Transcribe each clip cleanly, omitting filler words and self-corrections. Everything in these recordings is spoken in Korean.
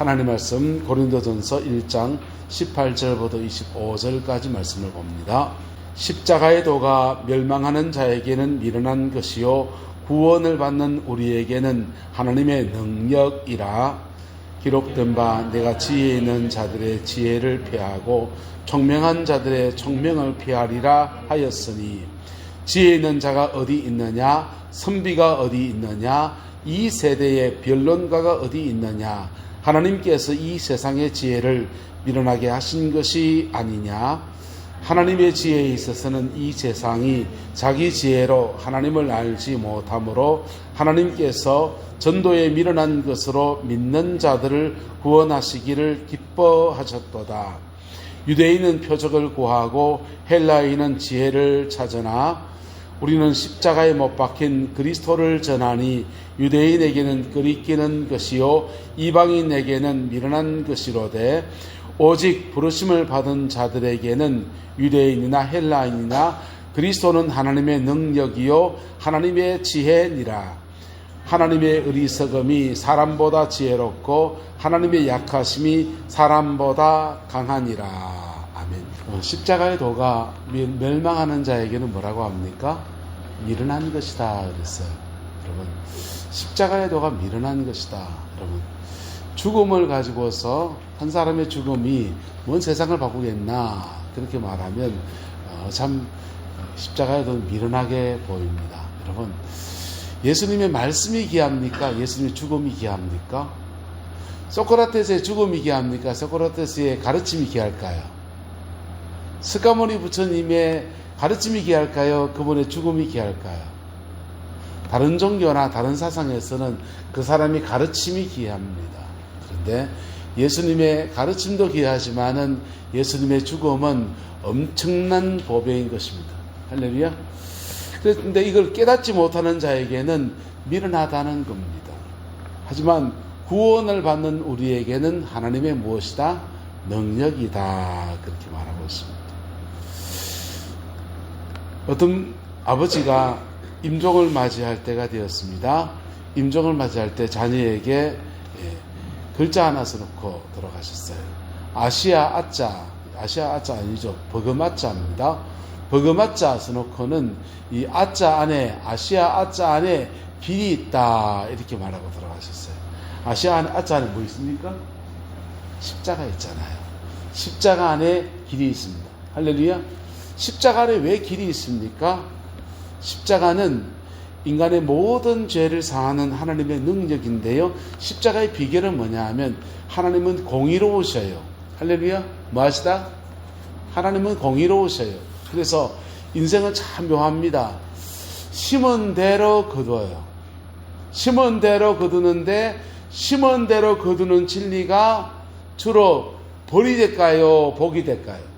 하나님 말씀 고린도전서 1장 18절부터 25절까지 말씀을 봅니다. 십자가의 도가 멸망하는 자에게는 미련한 것이요 구원을 받는 우리에게는 하나님의 능력이라. 기록된 바 내가 지혜 있는 자들의 지혜를 피하고 총명한 자들의 총명을 피하리라 하였으니, 지혜 있는 자가 어디 있느냐, 선비가 어디 있느냐, 이 세대의 변론가가 어디 있느냐. 하나님께서 이 세상의 지혜를 미련하게 하신 것이 아니냐. 하나님의 지혜에 있어서는 이 세상이 자기 지혜로 하나님을 알지 못하므로 하나님께서 전도에 미련한 것으로 믿는 자들을 구원하시기를 기뻐하셨도다. 유대인은 표적을 구하고 헬라인은 지혜를 찾으나 우리는 십자가에 못 박힌 그리스도를 전하니 유대인에게는 끄리끼는 것이요 이방인에게는 미련한 것이로되 오직 부르심을 받은 자들에게는 유대인이나 헬라인이나 그리스도는 하나님의 능력이요 하나님의 지혜니라. 하나님의 어리석음이 사람보다 지혜롭고 하나님의 약하심이 사람보다 강하니라. 아멘. 십자가의 도가 멸망하는 자에게는 뭐라고 합니까? 미련한 것이다 그랬어요. 여러분, 십자가의 도가 미련한 것이다. 여러분, 죽음을 가지고서 한 사람의 죽음이 뭔 세상을 바꾸겠나 그렇게 말하면 참 십자가의 도는 미련하게 보입니다. 여러분, 예수님의 말씀이 귀합니까? 예수님의 죽음이 귀합니까? 소크라테스의 죽음이 귀합니까? 소크라테스의 가르침이 귀할까요? 스가모니 부처님의 가르침이 귀할까요? 그분의 죽음이 귀할까요? 다른 종교나 다른 사상에서는 그 사람이 가르침이 귀합니다. 그런데 예수님의 가르침도 귀하지만은 예수님의 죽음은 엄청난 보배인 것입니다. 할렐루야. 그런데 이걸 깨닫지 못하는 자에게는 미련하다는 겁니다. 하지만 구원을 받는 우리에게는 하나님의 무엇이다? 능력이다. 그렇게 말하고 있습니다. 어떤 아버지가 임종을 맞이할 때가 되었습니다. 임종을 맞이할 때 자녀에게 글자 하나 써놓고 돌아가셨어요. 아시아 아자 아니죠. 버그마자입니다. 버그마자 써놓고는 이 아자 안에, 아시아 아자 안에 길이 있다 이렇게 말하고 돌아가셨어요. 아시아 아자 안에 뭐 있습니까? 십자가 있잖아요. 십자가 안에 길이 있습니다. 할렐루야. 십자가 안에 왜 길이 있습니까? 십자가는 인간의 모든 죄를 사하는 하나님의 능력인데요. 십자가의 비결은 뭐냐 하면 하나님은 공의로우셔요. 할렐루야. 뭐 하시다? 하나님은 공의로우셔요. 그래서 인생은 참 묘합니다. 심은 대로 거두어요. 심은 대로 거두는데 심은 대로 거두는 진리가 주로 벌이 될까요? 복이 될까요?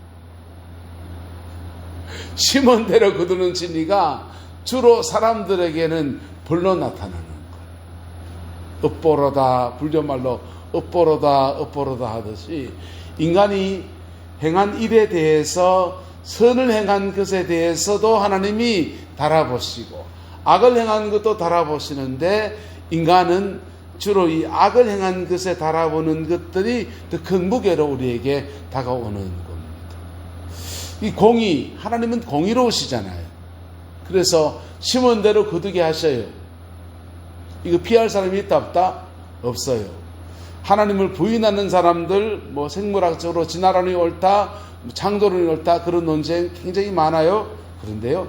심은 대로 거두는 진리가 주로 사람들에게는 벌로 나타나는 거예요. 읍보로다, 불교말로 읍보로다 하듯이 인간이 행한 일에 대해서 선을 행한 것에 대해서도 하나님이 달아보시고 악을 행한 것도 달아보시는데 인간은 주로 이 악을 행한 것에 달아보는 것들이 더 큰 무게로 우리에게 다가오는 겁니다. 이 공의, 하나님은 공의로우시잖아요. 그래서 심은 대로 거두게 하셔요. 이거 피할 사람이 있다 없다? 없어요. 하나님을 부인하는 사람들, 뭐 생물학적으로 진화론이 옳다, 창조론이 옳다, 그런 논쟁 굉장히 많아요. 그런데요,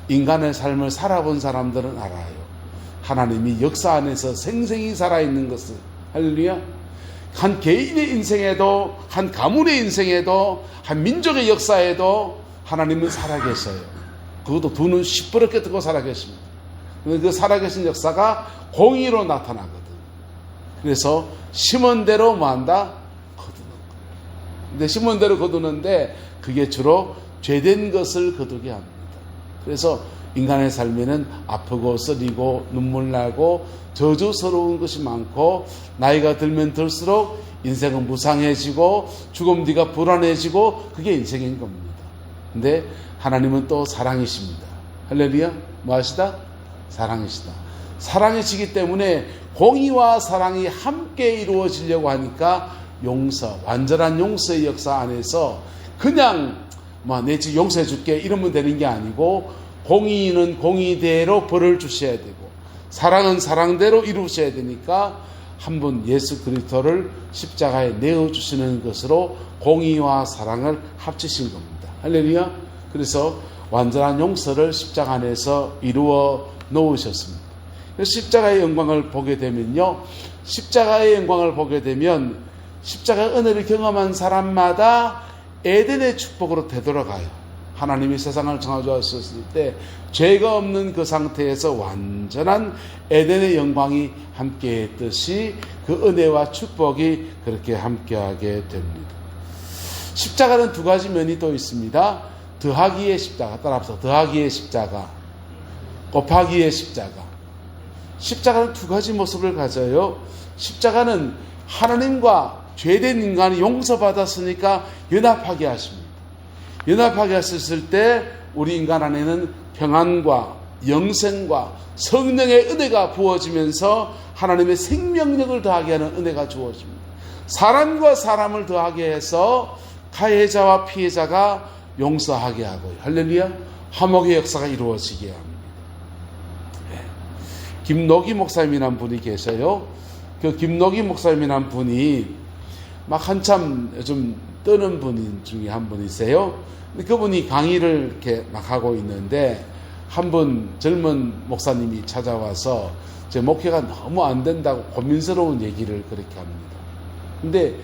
인간의 삶을 살아본 사람들은 알아요. 하나님이 역사 안에서 생생히 살아있는 것을. 할렐루야. 한 개인의 인생에도, 한 가문의 인생에도, 한 민족의 역사에도 하나님은 살아계셔요. 그것도 두 눈 시퍼렇게 뜨고 살아계십니다. 그 살아계신 역사가 공의로 나타나거든. 그래서 심은 대로 뭐 한다? 거두는 거예요. 근데 심은 대로 거두는데 그게 주로 죄된 것을 거두게 합니다. 그래서 인간의 삶에는 아프고 쓰리고 눈물 나고 저주스러운 것이 많고 나이가 들면 들수록 인생은 무상해지고 죽음 뒤가 불안해지고 그게 인생인 겁니다. 근데 하나님은 또 사랑이십니다. 할렐루야. 뭐 하시다? 사랑이시다. 사랑이시기 때문에 공의와 사랑이 함께 이루어지려고 하니까 용서, 완전한 용서의 역사 안에서 그냥 내 집 용서해 줄게 이러면 되는 게 아니고, 공의는 공의대로 벌을 주셔야 되고 사랑은 사랑대로 이루셔야 되니까 한 분 예수 그리스도를 십자가에 내어주시는 것으로 공의와 사랑을 합치신 겁니다. 할렐루야. 그래서 완전한 용서를 십자가 안에서 이루어 놓으셨습니다. 십자가의 영광을 보게 되면요, 십자가의 영광을 보게 되면 십자가의 은혜를 경험한 사람마다 에덴의 축복으로 되돌아가요. 하나님이 세상을 창조하셨을 때 죄가 없는 그 상태에서 완전한 에덴의 영광이 함께했듯이 그 은혜와 축복이 그렇게 함께하게 됩니다. 십자가는 두 가지 면이 또 있습니다. 더하기의 십자가, 따라합시다. 더하기의 십자가, 곱하기의 십자가. 십자가는 두 가지 모습을 가져요. 십자가는 하나님과 죄된 인간이 용서받았으니까 연합하게 하십니다. 연합하게 하셨을 때 우리 인간 안에는 평안과 영생과 성령의 은혜가 부어지면서 하나님의 생명력을 더하게 하는 은혜가 주어집니다. 사람과 사람을 더하게 해서 가해자와 피해자가 용서하게 하고요. 할렐루야. 화목의 역사가 이루어지게 합니다. 네. 김노기 목사님이란 분이 계셔요. 그 김노기 목사님이란 분이 막 한참 요즘 뜨는 분 중에 한 분이세요. 그분이 강의를 이렇게 막 하고 있는데 한 분 젊은 목사님이 찾아와서 제 목회가 너무 안 된다고 고민스러운 얘기를 그렇게 합니다. 근데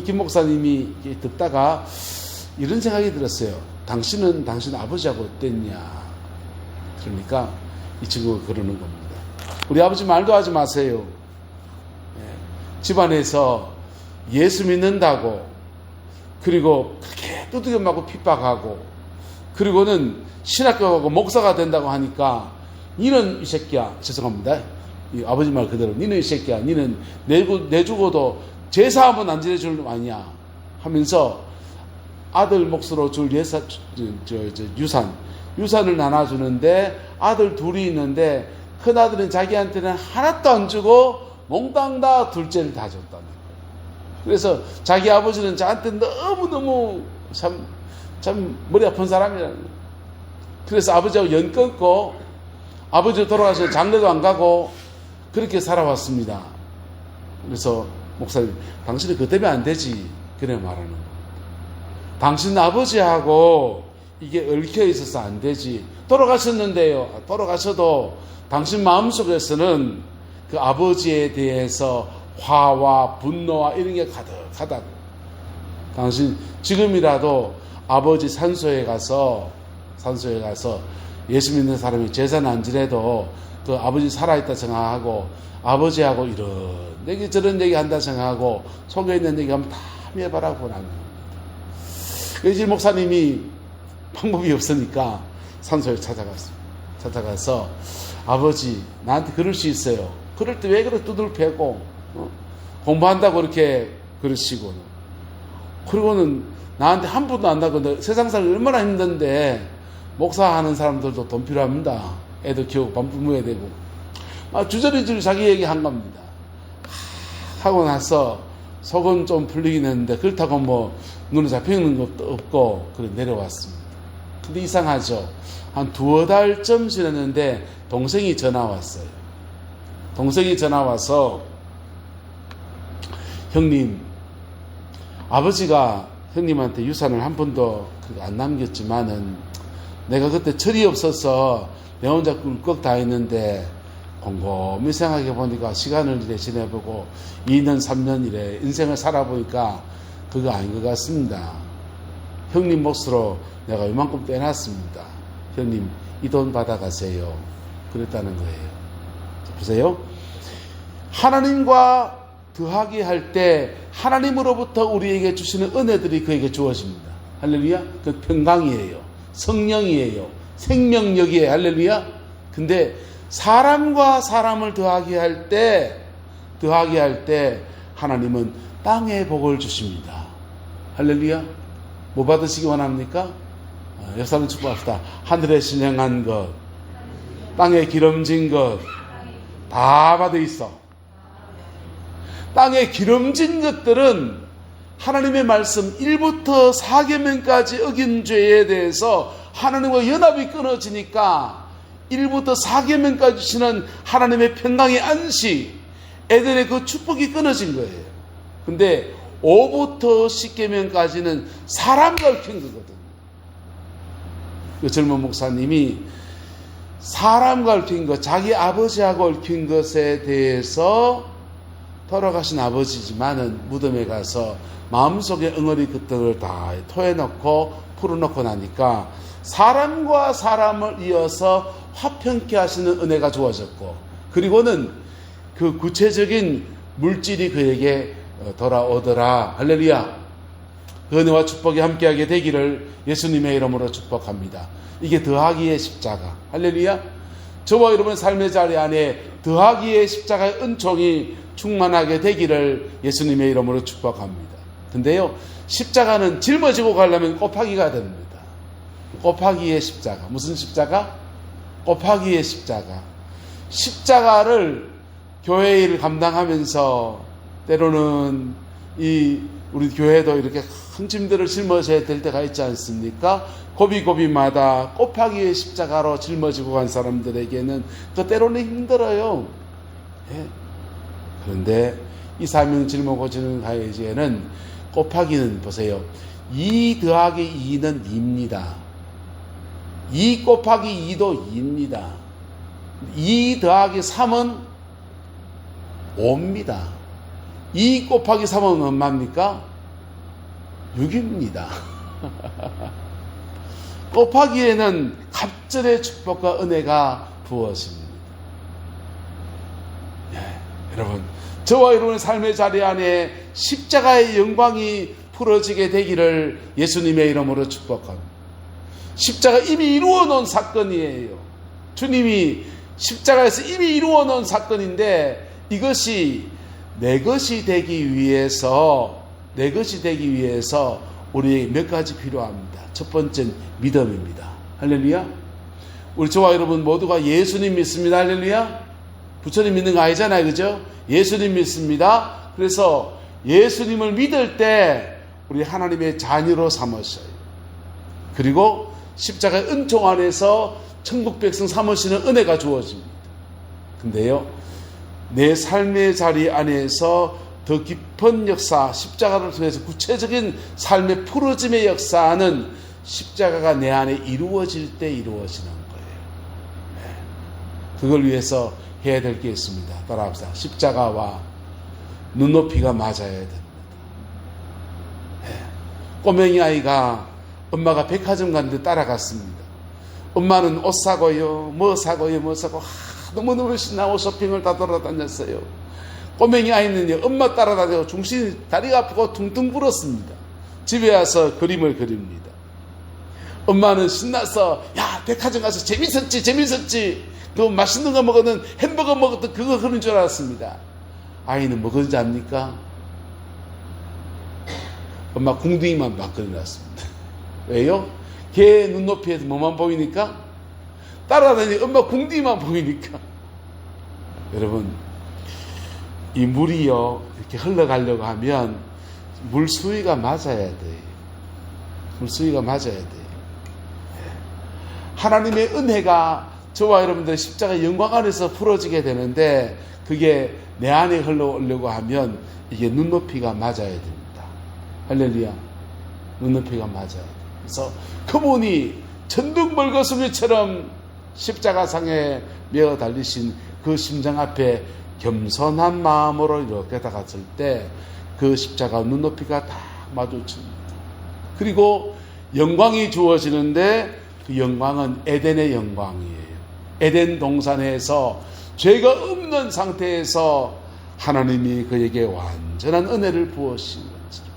김 목사님이 듣다가 이런 생각이 들었어요. 당신은 당신 아버지하고 어땠냐? 그러니까 이 친구가 그러는 겁니다. 우리 아버지 말도 하지 마세요. 집안에서 예수 믿는다고, 그리고 그렇게 두들겨 맞고 핍박하고, 그리고는 신학교 가고 목사가 된다고 하니까 니는 이 새끼야, 죄송합니다, 이 아버지 말 그대로, 니는 이 새끼야, 니는 내 죽어도 제사 한번 안 지내줄 놈 아니야 하면서 아들 몫으로 줄 유산을 나눠주는데 아들 둘이 있는데 큰아들은 자기한테는 하나도 안 주고 몽땅 다 둘째를 다 줬다는 거예요. 그래서 자기 아버지는 저한테 너무너무 참 머리 아픈 사람이라는 거예요. 그래서 아버지하고 연 끊고 아버지 돌아가서 장례도 안 가고 그렇게 살아왔습니다. 그래서 목사님, 당신이 그 때문에 안 되지, 그래 말하는 거예요. 당신 아버지하고 이게 얽혀 있어서 안 되지. 돌아가셨는데요, 돌아가셔도 당신 마음속에서는 그 아버지에 대해서 화와 분노와 이런 게 가득하다고. 당신 지금이라도 아버지 산소에 가서 예수 믿는 사람이 제사는 안 지내도 그 아버지 살아있다 생각하고 아버지하고 이런 얘기 저런 얘기 한다 생각하고 속에 있는 얘기 하면 다 해봐라고 하는 겁니다. 그래서 목사님이 방법이 없으니까 산소에 찾아가서 아버지, 나한테 그럴 수 있어요. 그럴 때 왜 그렇게 두들패고 공부한다고 그렇게 그러시고, 그리고는 나한테 한 푼도 안 나고 세상 살기 얼마나 힘든데 목사하는 사람들도 돈 필요합니다. 애도 키우고 밥 굶어야 되고 주저리주저 자기 얘기한 겁니다. 하고 나서 속은 좀 풀리긴 했는데 그렇다고 뭐 눈에 잡히는 것도 없고 그래 내려왔습니다. 근데 이상하죠. 한 두어 달쯤 지났는데 동생이 전화 왔어요. 동생이 전화 와서, 형님, 아버지가 형님한테 유산을 한 푼도 안 남겼지만은 내가 그때 철이 없어서 내 혼자 꿀꺽 다 했는데 곰곰이 생각해 보니까 시간을 이래 지내보고 2년 3년 이래 인생을 살아보니까 그거 아닌 것 같습니다. 형님 몫으로 내가 이만큼 빼놨습니다. 형님 이 돈 받아가세요. 그랬다는 거예요. 보세요. 하나님과 더하기 할 때 하나님으로부터 우리에게 주시는 은혜들이 그에게 주어집니다. 할렐루야. 그 평강이에요. 성령이에요. 생명력이에요. 할렐루야. 근데 사람과 사람을 더하게 할 때 하나님은 땅의 복을 주십니다. 할렐루야. 뭐 받으시기 원합니까? 옆 사람 축복합시다. 하늘에 신령한 것, 땅에 기름진 것, 다 받아 있어. 땅에 기름진 것들은 하나님의 말씀 1부터 4계명까지 어긴 죄에 대해서 하나님과 연합이 끊어지니까 1부터 4계명까지 주시는 하나님의 평강의 안식, 에덴의 그 축복이 끊어진 거예요. 근데 5부터 10계명까지는 사람과 얽힌 거거든. 그 젊은 목사님이 사람과 얽힌 것, 자기 아버지하고 얽힌 것에 대해서 돌아가신 아버지지만은 무덤에 가서 마음속에 응어리 것들을 다 토해놓고 풀어놓고 나니까 사람과 사람을 이어서 화평케 하시는 은혜가 주어졌고, 그리고는 그 구체적인 물질이 그에게 돌아오더라. 할렐루야. 그 은혜와 축복이 함께하게 되기를 예수님의 이름으로 축복합니다. 이게 더하기의 십자가. 할렐루야. 저와 여러분의 삶의 자리 안에 더하기의 십자가의 은총이 충만하게 되기를 예수님의 이름으로 축복합니다. 근데요, 십자가는 짊어지고 가려면 곱하기가 됩니다. 곱하기의 십자가. 무슨 십자가? 곱하기의 십자가. 십자가를 교회 일을 감당하면서 때로는 우리 교회도 이렇게 큰 짐들을 짊어져야 될 때가 있지 않습니까? 고비고비마다 곱하기의 십자가로 짊어지고 간 사람들에게는 그 때로는 힘들어요. 예. 그런데 이 사명 짊어지는 가해지에는 곱하기는 보세요. 2 더하기 2는 2입니다. 2 곱하기 2도 2입니다. 2 더하기 3은 5입니다. 2 곱하기 3은 얼마입니까? 6입니다. 곱하기에는 갑절의 축복과 은혜가 부어집니다. 여러분, 저와 여러분의 삶의 자리 안에 십자가의 영광이 풀어지게 되기를 예수님의 이름으로 축복합니다. 십자가 이미 이루어 놓은 사건이에요. 주님이 십자가에서 이미 이루어 놓은 사건인데 이것이 내 것이 되기 위해서 우리에게 몇 가지 필요합니다. 첫 번째는 믿음입니다. 할렐루야. 우리 저와 여러분 모두가 예수님 믿습니다. 할렐루야. 부처님 믿는 거 아니잖아요. 그죠? 예수님 믿습니다. 그래서 예수님을 믿을 때 우리 하나님의 자녀로 삼으셔요. 그리고 십자가의 은총 안에서 천국 백성 삼으시는 은혜가 주어집니다. 근데요, 내 삶의 자리 안에서 더 깊은 역사, 십자가를 통해서 구체적인 삶의 풀어짐의 역사는 십자가가 내 안에 이루어질 때 이루어지는 거예요. 그걸 위해서 해야 될 게 있습니다. 따라합시다. 십자가와 눈높이가 맞아야 됩니다. 꼬맹이 아이가 엄마가 백화점 갔는데 따라갔습니다. 엄마는 옷 사고요, 뭐 사고 너무너무 신나고 쇼핑을 다 돌아다녔어요. 꼬맹이 아이는요, 엄마 따라다니고 중심이 다리가 아프고 퉁퉁 불었습니다. 집에 와서 그림을 그립니다. 엄마는 신나서, 야, 백화점 가서 재밌었지. 그 맛있는 거 먹었는 햄버거 먹었던 그거 그런 줄 알았습니다. 아이는 뭐 그런지 압니까? 엄마 궁둥이만 막 그려놨습니다. 왜요? 걔 눈높이에서 뭐만 보이니까? 따라다니니 엄마 궁둥이만 보이니까. 여러분, 이 물이요, 이렇게 흘러가려고 하면 물 수위가 맞아야 돼요. 물 수위가 맞아야 돼요. 하나님의 은혜가 저와 여러분들의 십자가 영광 안에서 풀어지게 되는데 그게 내 안에 흘러오려고 하면 이게 눈높이가 맞아야 됩니다. 할렐루야. 눈높이가 맞아야 돼요. 그래서 그분이 천둥벌거숭이처럼 십자가상에 메어 달리신 그 심장 앞에 겸손한 마음으로 이렇게 다갔을 때 그 십자가 눈높이가 딱 마주칩니다. 그리고 영광이 주어지는데 그 영광은 에덴의 영광이에요. 에덴 동산에서 죄가 없는 상태에서 하나님이 그에게 완전한 은혜를 부으신 것처럼,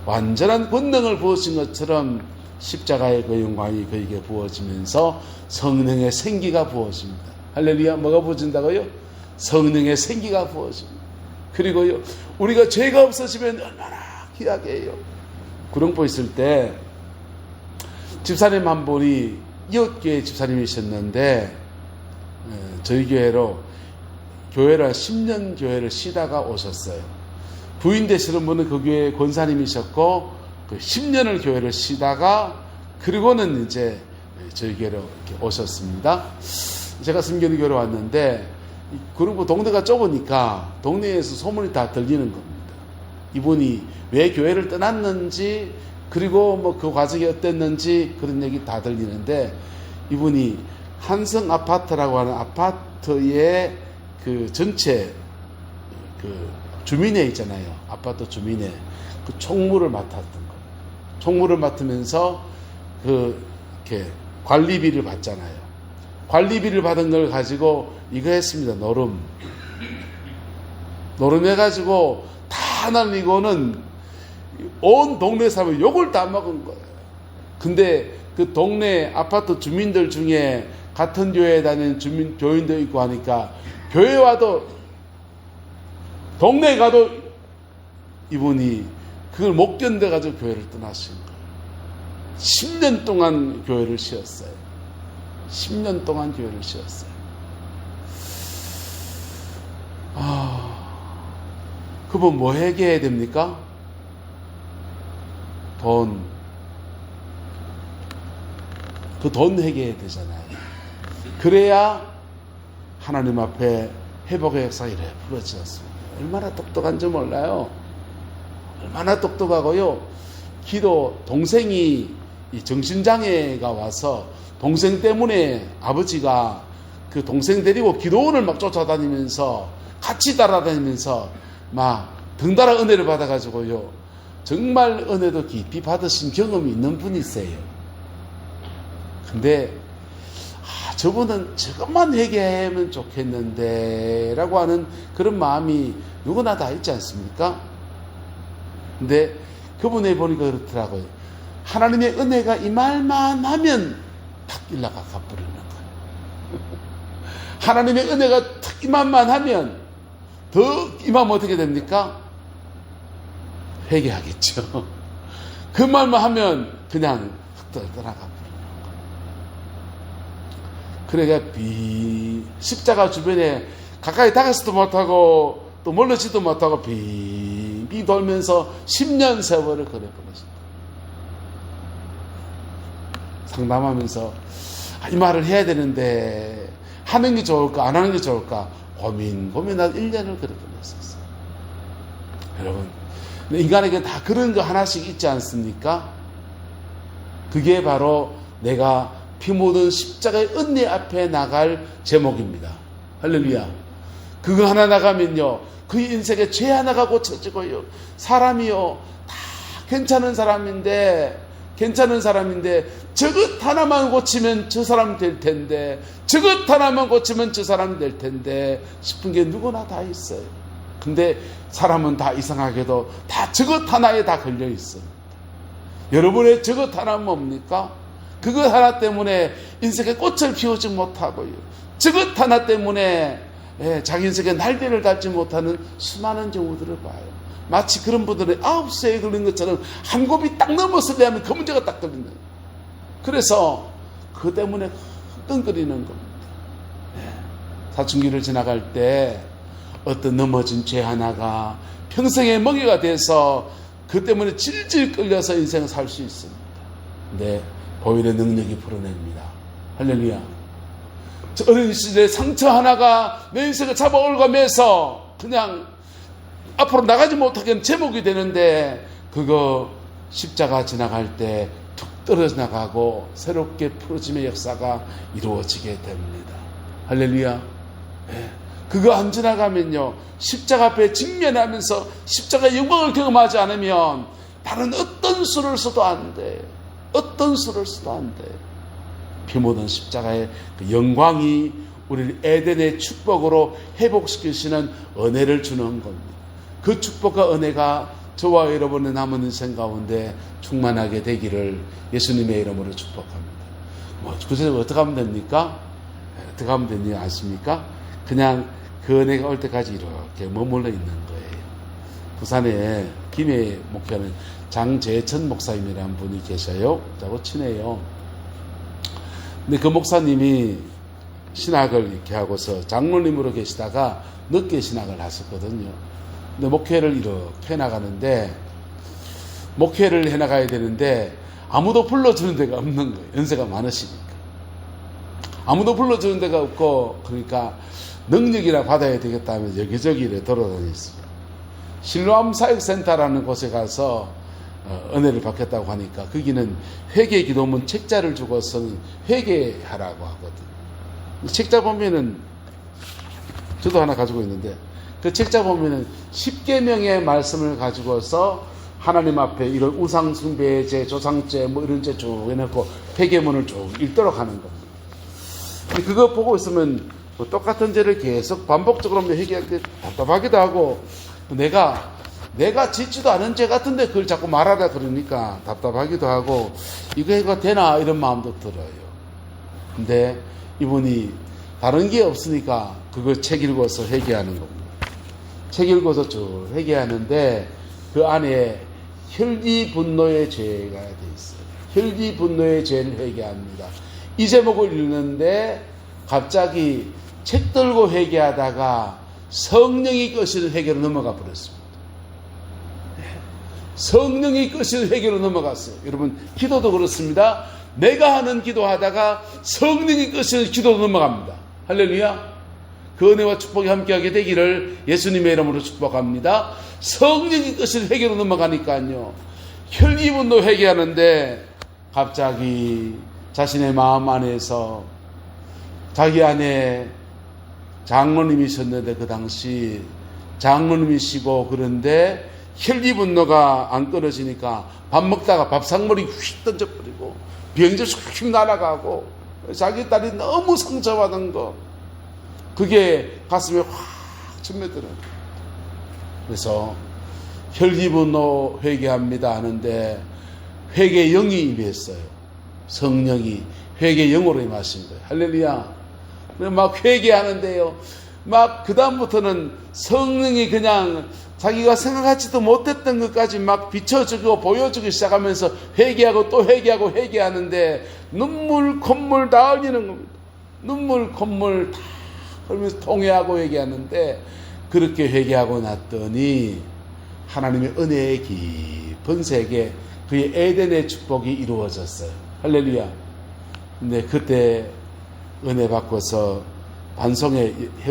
완전한 권능을 부으신 것처럼 십자가의 그 영광이 그에게 부어지면서 성령의 생기가 부어집니다. 할렐루야. 뭐가 부어진다고요? 성령의 생기가 부어집니다. 그리고요, 우리가 죄가 없어지면 얼마나 귀하게 해요. 구룡포 있을 때 집사님 한 분이 이웃교회 집사님이셨는데 저희 교회로 교회를 10년 교회를 쉬다가 오셨어요. 부인 되시는 분은 그 교회 권사님이셨고 그 10년을 교회를 쉬다가 그리고는 이제 저희 교회로 이렇게 오셨습니다. 제가 성견교회로 왔는데 그리고 동네가 좁으니까 동네에서 소문이 다 들리는 겁니다. 이분이 왜 교회를 떠났는지 그리고 뭐 그 과정이 어땠는지 그런 얘기 다 들리는데 이분이 한성 아파트라고 하는 아파트의 그 전체 그 주민회 있잖아요. 아파트 주민회 그 총무를 맡았던 거예요. 총무를 맡으면서 그 이렇게 관리비를 받잖아요. 관리비를 받은 걸 가지고 이거 했습니다. 노름 해가지고 다 날리고는 온 동네 사람이 욕을 다 먹은 거예요. 근데 그 동네 아파트 주민들 중에 같은 교회에 다니는 교인도 있고 하니까 교회 와도 동네에 가도 이분이 그걸 못 견뎌가지고 교회를 떠나신 거예요. 10년 동안 교회를 쉬었어요. 10년 동안 교회를 쉬었어요. 그분 뭐 회개해야 됩니까? 그 돈 회개해야 되잖아요. 그래야 하나님 앞에 회복의 역사가 이래 풀어지었습니다. 얼마나 똑똑한지 몰라요. 얼마나 똑똑하고요. 기도 동생이 이 정신장애가 와서 동생 때문에 아버지가 그 동생 데리고 기도원을 막 쫓아다니면서 같이 따라다니면서 막 등달아 은혜를 받아가지고요. 정말 은혜도 깊이 받으신 경험이 있는 분이세요. 근데 저분은 저것만 회개하면 좋겠는데 라고 하는 그런 마음이 누구나 다 있지 않습니까? 근데 그분에 보니까 그렇더라고요. 하나님의 은혜가 임할만 하면 탁 일러가 갚으려는 거예요. 하나님의 은혜가 탁 임할만 하면 더 임하면 어떻게 됩니까? 회개하겠죠. 그 말만 하면 그냥 흙 떠나가 버리는 거예요. 그러니까 십자가 주변에 가까이 다가서도 못하고 또 멀어지도 못하고 빙빙 돌면서 10년 세월을 그려버렸습니다. 상담하면서 이 말을 해야 되는데 하는 게 좋을까 안 하는 게 좋을까 고민하고 1년을 그려버렸었어요. 여러분 인간에게 다 그런 거 하나씩 있지 않습니까? 그게 바로 내가 피 묻은 십자가의 은혜 앞에 나갈 제목입니다. 할렐루야. 그거 하나 나가면요 그 인생에 죄 하나가 고쳐지고요 사람이요 다 괜찮은 사람인데 저것 하나만 고치면 저 사람 될 텐데 저것 하나만 고치면 저 사람 될 텐데 싶은 게 누구나 다 있어요. 근데 사람은 다 이상하게도 다 저것 하나에 다 걸려 있어요. 여러분의 저것 하나 뭡니까? 그것 하나 때문에 인생에 꽃을 피우지 못하고요. 저것 하나 때문에 자기 인생에 날개를 달지 못하는 수많은 경우들을 봐요. 마치 그런 분들은 9세에 걸린 것처럼 한 곱이 딱 넘었을 때 하면 그 문제가 딱 걸리는 거예요. 그래서 그 때문에 끙거리는 겁니다. 사춘기를 지나갈 때 어떤 넘어진 죄 하나가 평생의 먹이가 돼서 그 때문에 질질 끌려서 인생을 살 수 있습니다. 근데 보혈의 능력이 풀어냅니다. 할렐루야. 저 어린 시절에 상처 하나가 내 인생을 잡아 얽어매서 그냥 앞으로 나가지 못하게 하는 제목이 되는데 그거 십자가 지나갈 때 툭 떨어져 나가고 새롭게 풀어짐의 역사가 이루어지게 됩니다. 할렐루야. 그거 안 지나가면요 십자가 앞에 직면하면서 십자가의 영광을 경험하지 않으면 다른 어떤 수를 써도 안 돼. 어떤 수를 써도 안 돼. 피 묻은 십자가의 그 영광이 우리를 에덴의 축복으로 회복시키시는 은혜를 주는 겁니다. 그 축복과 은혜가 저와 여러분의 남은 인생 가운데 충만하게 되기를 예수님의 이름으로 축복합니다. 그래서 어떻게 하면 됩니까? 어떻게 하면 되는지 아십니까? 그냥 그 은혜가 올 때까지 이렇게 머물러 있는 거예요. 부산에 김해 목회는 장재천 목사님이라는 분이 계셔요. 저하고 친해요. 근데 그 목사님이 신학을 이렇게 하고서 장로님으로 계시다가 늦게 신학을 하셨거든요. 근데 목회를 이렇게 해나가는데, 목회를 해나가야 되는데 아무도 불러주는 데가 없는 거예요. 연세가 많으시니까. 아무도 불러주는 데가 없고, 그러니까 능력이나 받아야 되겠다 하면서 여기저기 돌아다녔어요. 실로암 사역센터라는 곳에 가서 은혜를 받겠다고 하니까 거기는 회개 기도문 책자를 주고서는 회개하라고 하거든요. 책자 보면은, 저도 하나 가지고 있는데, 그 책자 보면은 10계명의 말씀을 가지고서 하나님 앞에 이런 우상숭배제, 조상죄, 뭐 이런 죄 쭉 해놓고 회개문을 쭉 읽도록 하는 겁니다. 근데 그거 보고 있으면 뭐 똑같은 죄를 계속 반복적으로 회개할 때 답답하기도 하고, 내가 짓지도 않은 죄 같은데 그걸 자꾸 말하라 그러니까 답답하기도 하고, 이거 되나 이런 마음도 들어요. 근데 이분이 다른 게 없으니까 그걸 책 읽어서 회개하는 겁니다. 책 읽어서 쭉 회개하는데 그 안에 혈기 분노의 죄가 돼 있어요. 혈기 분노의 죄를 회개합니다. 이 제목을 읽는데 갑자기 책 들고 회개하다가 성령이 끄시는 회개로 넘어가 버렸습니다. 성령이 끄시는 회개로 넘어갔어요. 여러분, 기도도 그렇습니다. 내가 하는 기도하다가 성령이 끄시는 기도로 넘어갑니다. 할렐루야. 그 은혜와 축복이 함께하게 되기를 예수님의 이름으로 축복합니다. 성령이 끄시는 회개로 넘어가니까요, 혈기분노 회개하는데 갑자기 자신의 마음 안에서 자기 안에 장로님이셨는데, 그 당시 장로님이시고, 그런데 혈기분노가 안 끊어지니까 밥 먹다가 밥상머리 휙 던져버리고 병자 휙 날아가고, 자기 딸이 너무 상처받은 거, 그게 가슴에 확 스며들어요. 그래서 혈기분노 회개합니다 하는데 회개 영이 임했어요. 성령이 회개 영으로 임하신 거예요. 할렐루야. 막 회개하는데요, 막 그 다음부터는 성령이 그냥 자기가 생각하지도 못했던 것까지 막 비춰주고 보여주기 시작하면서 회개하고 또 회개하고 회개하는데 눈물 콧물 다 흘리는 겁니다. 눈물 콧물 다 흘리면서 통회하고 회개하는데, 그렇게 회개하고 났더니 하나님의 은혜의 깊은 세계, 그의 에덴의 축복이 이루어졌어요. 할렐루야. 근데 그때 은혜 받고서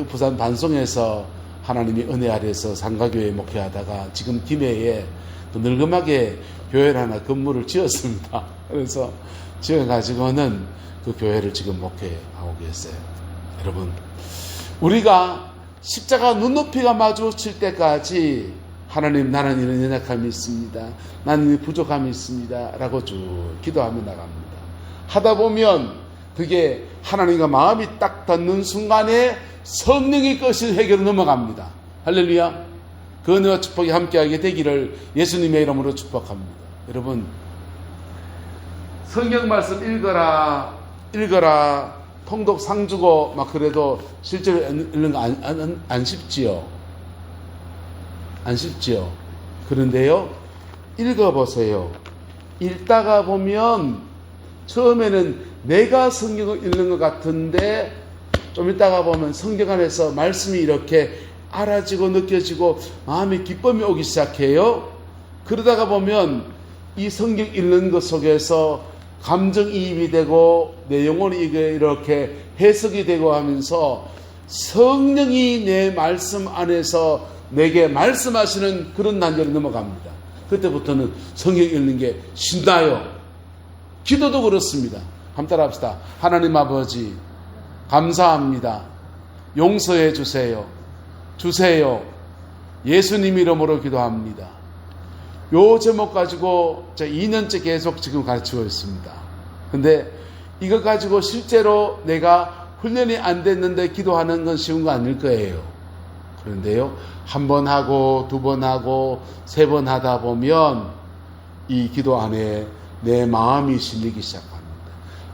부산 반송에서 하나님이 은혜 아래에서 상가교회 목회하다가 지금 김해에 늙음하게 교회를 하나 건물을 지었습니다. 그래서 지어가지고는 그 교회를 지금 목회하고 계세요. 여러분, 우리가 십자가 눈높이가 마주칠 때까지 하나님, 나는 이런 연약함이 있습니다, 나는 부족함이 있습니다 라고 쭉 기도하며 나갑니다. 하다 보면 그게 하나님과 마음이 딱 닿는 순간에 성령이 끄신 회개로 넘어갑니다. 할렐루야. 그 은혜와 축복이 함께하게 되기를 예수님의 이름으로 축복합니다. 여러분, 성경 말씀 읽어라 통독 상 주고 막 그래도 실제로 읽는 거 안 쉽지요. 안 쉽지요. 그런데요, 읽어보세요. 읽다가 보면 처음에는 내가 성경을 읽는 것 같은데 좀 있다가 보면 성경 안에서 말씀이 이렇게 알아지고 느껴지고 마음의 기쁨이 오기 시작해요. 그러다가 보면 이 성경 읽는 것 속에서 감정이입이 되고 내 영혼이 이렇게 해석이 되고 하면서 성령이 내 말씀 안에서 내게 말씀하시는 그런 단계로 넘어갑니다. 그때부터는 성경 읽는 게 신나요. 기도도 그렇습니다. 한번 따라 합시다. 하나님 아버지, 감사합니다. 용서해 주세요. 예수님 이름으로 기도합니다. 요 제목 가지고 제가 2년째 계속 지금 가르치고 있습니다. 근데 이거 가지고 실제로 내가 훈련이 안 됐는데 기도하는 건 쉬운 거 아닐 거예요. 그런데요, 한 번 하고 두 번 하고 세 번 하다 보면 이 기도 안에 내 마음이 실리기 시작합니다.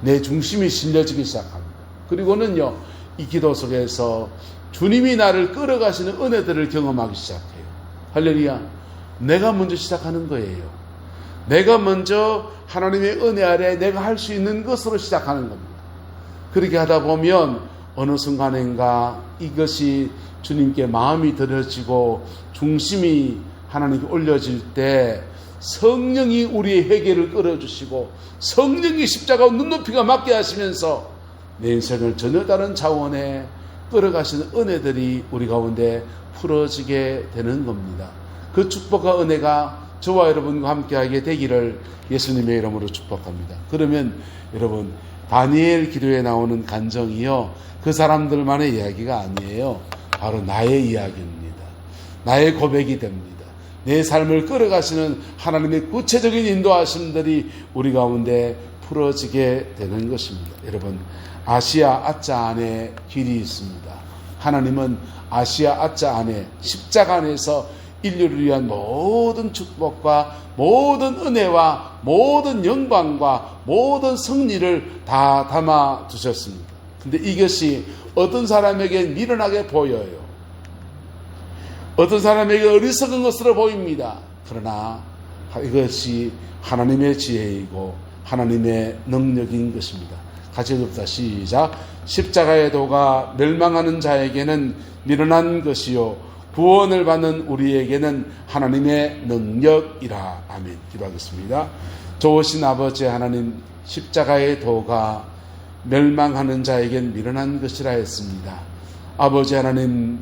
내 중심이 실려지기 시작합니다. 그리고는요, 이 기도 속에서 주님이 나를 끌어가시는 은혜들을 경험하기 시작해요. 할렐루야. 내가 먼저 시작하는 거예요. 내가 먼저 하나님의 은혜 아래 내가 할 수 있는 것으로 시작하는 겁니다. 그렇게 하다 보면 어느 순간인가 이것이 주님께 마음이 들어지고 중심이 하나님께 올려질 때 성령이 우리의 회개를 끌어주시고 성령이 십자가 눈높이가 맞게 하시면서 내 인생을 전혀 다른 차원에 끌어가시는 은혜들이 우리 가운데 풀어지게 되는 겁니다. 그 축복과 은혜가 저와 여러분과 함께하게 되기를 예수님의 이름으로 축복합니다. 그러면 여러분, 다니엘 기도에 나오는 간정이요, 그 사람들만의 이야기가 아니에요. 바로 나의 이야기입니다. 나의 고백이 됩니다. 내 삶을 끌어가시는 하나님의 구체적인 인도하심들이 우리 가운데 풀어지게 되는 것입니다. 여러분, 아시아 아짜 안에 길이 있습니다. 하나님은 아시아 아짜 안에 십자가 안에서 인류를 위한 모든 축복과 모든 은혜와 모든 영광과 모든 승리를 다 담아 두셨습니다. 근데 이것이 어떤 사람에게 미련하게 보여요. 어떤 사람에게 어리석은 것으로 보입니다. 그러나 이것이 하나님의 지혜이고 하나님의 능력인 것입니다. 같이 읽읍시다. 시작. 십자가의 도가 멸망하는 자에게는 미련한 것이요 구원을 받는 우리에게는 하나님의 능력이라. 아멘. 기도하겠습니다. 좋으신 아버지 하나님, 십자가의 도가 멸망하는 자에겐 미련한 것이라 했습니다. 아버지 하나님,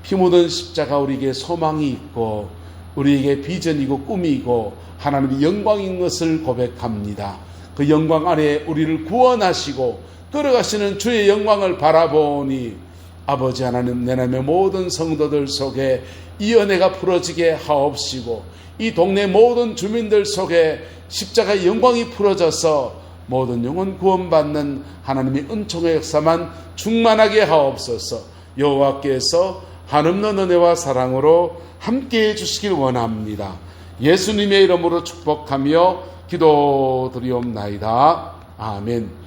피 묻은 십자가 우리에게 소망이 있고 우리에게 비전이고 꿈이고 하나님의 영광인 것을 고백합니다. 그 영광 아래 우리를 구원하시고 끌어가시는 주의 영광을 바라보니 아버지 하나님, 내 남의 모든 성도들 속에 이 은혜가 풀어지게 하옵시고 이 동네 모든 주민들 속에 십자가의 영광이 풀어져서 모든 영혼 구원받는 하나님의 은총의 역사만 충만하게 하옵소서. 여호와께서 한없는 은혜와 사랑으로 함께해 주시길 원합니다. 예수님의 이름으로 축복하며 기도드리옵나이다. 아멘.